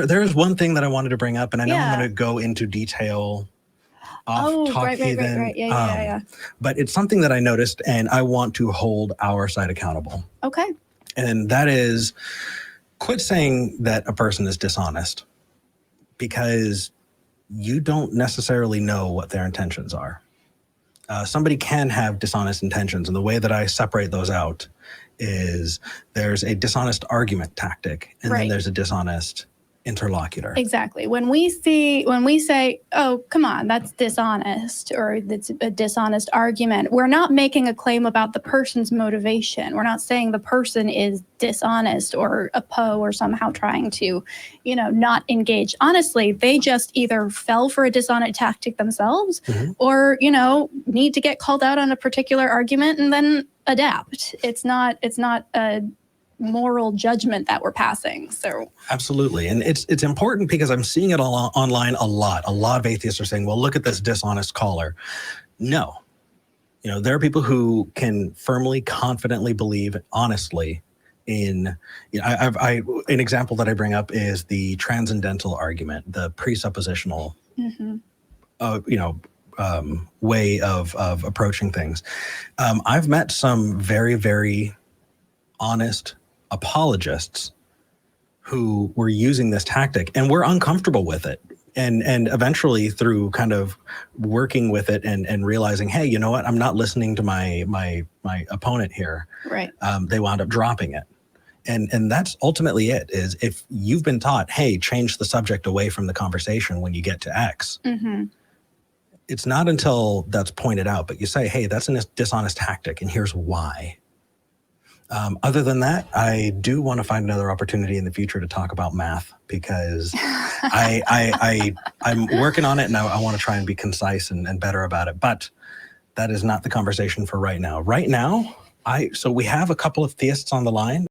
There is one thing that I wanted to bring up, and I know I'm going to go into detail off Talk Heathen. Right. Yeah. But it's something that I noticed, and I want to hold our side accountable. Okay. And that is, quit saying that a person is dishonest, because you don't necessarily know what their intentions are. Somebody can have dishonest intentions, and the way that I separate those out is there's a dishonest argument tactic, and then there's a dishonest interlocutor. Exactly. When we say, oh, come on, that's dishonest, or that's a dishonest argument, we're not making a claim about the person's motivation. We're not saying the person is dishonest or a Poe or somehow trying to, not engage. Honestly, they just either fell for a dishonest tactic themselves or, need to get called out on a particular argument and then adapt. It's not a moral judgment that we're passing. So absolutely. And it's important because I'm seeing it all online a lot. A lot of atheists are saying, well, look at this dishonest caller. No. There are people who can firmly, confidently believe honestly in, an example that I bring up is the transcendental argument, the presuppositional, way of approaching things. I've met some very, very honest apologists who were using this tactic and were uncomfortable with it. And eventually through kind of working with it and realizing, hey, you know what, I'm not listening to my opponent here. Right. They wound up dropping it. And that's ultimately it, is if you've been taught, hey, change the subject away from the conversation when you get to X. It's not until that's pointed out, but you say, hey, that's a dishonest tactic and here's why. Other than that, I do want to find another opportunity in the future to talk about math, because I'm working on it and I want to try and be concise and better about it. But that is not the conversation for right now. Right now, so we have a couple of theists on the line.